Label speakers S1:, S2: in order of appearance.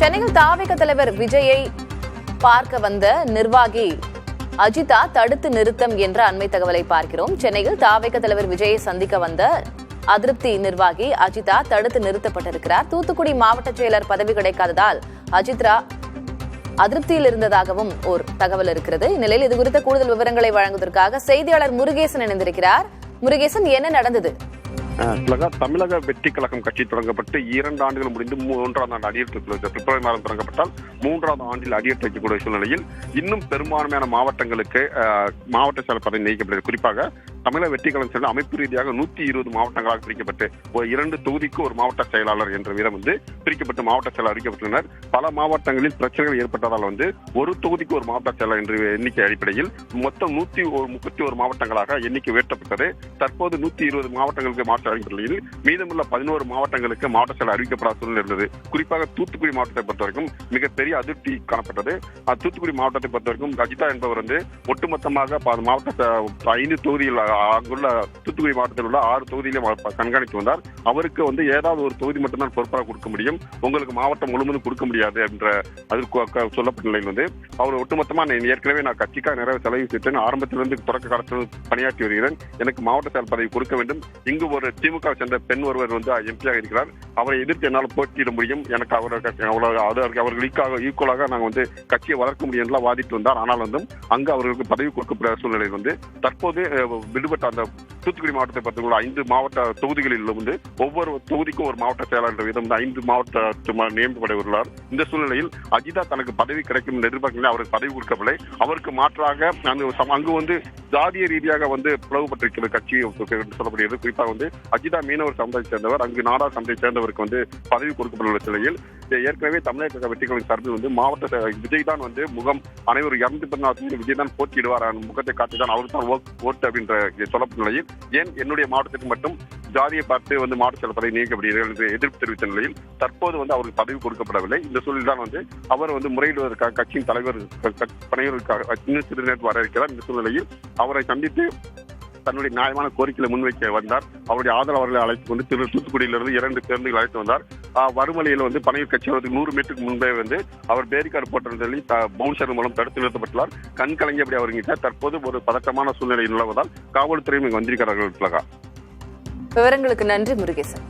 S1: சென்னையில் தாவேக தலைவர் விஜயை பார்க்க வந்த நிர்வாகி அஜிதா தடுத்து நிறுத்தம் என்ற அண்மை தகவலை பார்க்கிறோம். சென்னையில் தாவேக தலைவர் விஜயை சந்திக்க வந்த அதிருப்தி நிர்வாகி அஜிதா தடுத்து நிறுத்தப்பட்டிருக்கிறார். தூத்துக்குடி மாவட்ட செயலர் பதவி கிடைக்காததால் அஜித்ரா அதிருப்தியில் இருந்ததாகவும் ஒரு தகவல் இருக்கிறது. இந்நிலையில் இதுகுறித்த கூடுதல் விவரங்களை வழங்குவதற்காக செய்தியாளர் முருகேசன் இணைந்திருக்கிறார். முருகேசன், என்ன நடந்தது?
S2: தமிழக வெற்றி கழகம் கட்சி தொடங்கப்பட்டு 2 ஆண்டுகள் முடிந்து 3ஆம் ஆண்டு அடியெடுத்து பிப்ரவரி மாதம் தொடங்கப்பட்டால் 3ஆவது ஆண்டில் அடியெடுத்து வைக்கக்கூடிய சூழ்நிலையில் இன்னும் பெரும்பான்மையான மாவட்டங்களுக்கு மாவட்ட செயலர் பதவி நீக்கப்பட்டது. குறிப்பாக தமிழக வெற்றி கழகம் சேர்ந்த அமைப்பு ரீதியாக 120 மாவட்டங்களாக பிரிக்கப்பட்டு 2 தொகுதிக்கு ஒரு மாவட்ட செயலாளர் என்ற வீதம் பிரிக்கப்பட்டு மாவட்ட செயலர் அறிவிக்கப்பட்டுள்ளனர். பல மாவட்டங்களில் பிரச்சனைகள் ஏற்பட்டதால் ஒரு தொகுதிக்கு ஒரு மாவட்ட செயலர் என்ற எண்ணிக்கை அடிப்படையில் மொத்தம் 131 மாவட்டங்களாக எண்ணிக்கை உயர்த்தப்பட்டது. தற்போது 120 மாவட்டங்களுக்கு மாவட்ட அறிவிக்கப்பட்ட மீதமுள்ள 11 மாவட்டங்களுக்கு மாவட்ட செயலர் அறிவிக்கப்படாத சூழ்நிலை இருந்தது. குறிப்பாக தூத்துக்குடி மாவட்டத்தை பொறுத்தவரைக்கும் மிகப்பெரிய அதிருப்தி காணப்பட்டது. தூத்துக்குடி மாவட்டத்தை பொறுத்தவரைக்கும் அஜிதா என்பவர் ஒட்டுமொத்தமாக மாவட்ட 5 தொகுதியில் அங்குள்ள தூத்துக்குடி மாவட்டத்தில் உள்ள 6 தொகுதியிலும் கண்காணித்து வந்தார். அவருக்கு ஏதாவது ஒரு தொகுதி மட்டும்தான் பொறுப்பாக கொடுக்க முடியும், உங்களுக்கு மாவட்டம் முழுவதும் கொடுக்க முடியாது என்ற அதற்கு சொல்லப்பட்ட நிலையில் அவர் ஒட்டுமொத்தமாக ஏற்கனவே நான் கட்சிக்காக நிறைய செலவு செய்தேன், ஆரம்பத்திலிருந்து தொடக்க காலத்தில் பணியாற்றி வருகிறேன், எனக்கு மாவட்ட செயல் பதவி கொடுக்க வேண்டும். இங்கு ஒரு திமுக சேர்ந்த பெண் ஒருவர் எம்பியாக இருக்கிறார், அவரை எதிர்த்து என்னால் போட்டியிட முடியும், எனக்கு அவர்களுக்காக ஈக்குவலாக நாங்கள் கட்சியை வளர்க்க முடியும் என்றெல்லாம் வாதிட்டு வந்தார். ஆனால் அங்கு அவர்களுக்கு பதவி கொடுக்கப்பட்ட சூழ்நிலை தற்போது விடுபட்ட அந்த தூத்துக்குடி மாவட்டத்தை பற்றி 5 மாவட்ட தொகுதிகளில் ஒவ்வொரு தொகுதிக்கும் ஒரு மாவட்ட செயலாளர் என்ற விதம் 5 மாவட்ட நியமிக்கப்பட்டுள்ளார். இந்த சூழ்நிலையில் அஜிதா தனக்கு பதவி கிடைக்கும் என்று எதிர்பார்க்கல, அவருக்கு பதவி கொடுக்கவில்லை. அவருக்கு மாற்றாக அங்கு ஜாதிய ரீதியாக பிளவுபட்டிருக்கிறது கட்சி சொல்லப்படுகிறது. குறிப்பாக அஜிதா மீனவர் சமுதாயத்தை சேர்ந்தவர், அங்கு நாடார் சமுதாயத்தை சேர்ந்தவருக்கு பதவி கொடுக்கப்பட்டுள்ள நிலையில் ஏற்கனவே தமிழக வெற்றி கழகம் சார்பில் மாவட்ட விஜய் தான் முகம் அனைவரும் 214 விஜய் தான் போட்டியிடுவார், முகத்தை காட்டிதான் அவருக்கு தான் ஓட்டு அப்படின்ற சொல்லப்பட்ட நிலையில் ஏன் என்னுடைய மாவட்டத்துக்கு மட்டும் ஜாதியை பார்த்து மாவட்ட செயலர் பதவி நீக்கப்படுகிறீர்கள் என்று எதிர்ப்பு தெரிவித்த நிலையில் தற்போது அவருக்கு பதவி கொடுக்கப்படவில்லை. இந்த சூழலில் தான் அவர் முறையிடுவதற்காக கட்சியின் தலைவர் பணிகளுக்காக இன்னும் சிறு நேரத்தில் வர இருக்கிறார். இந்த சூழ்நிலையில் அவரை சந்தித்து தன்னுடைய நியாயமான கோரிக்கைகளை முன்வைக்க வந்தார். அவருடைய ஆதரவாளர்களை அழைத்து கொண்டு தூத்துக்குடியிலிருந்து 2 பேருந்துகள் அழைத்து வந்தார். வறுமலையில் பனையூர் கட்சி 100 மீட்டருக்கு முன்பே அவர் பேரிகார்டு போட்டிருந்ததில் பவுன்சர் மூலம் தடுத்து நிறுத்தப்பட்டுள்ளார். கண் கலங்கியபடி அவர் தற்போது ஒரு பதட்டமான சூழ்நிலை நிலவுவதால் காவல்துறையும் இங்கு வந்திருக்கிறார்கள்.
S1: விவரங்களுக்கு நன்றி முருகேசன்.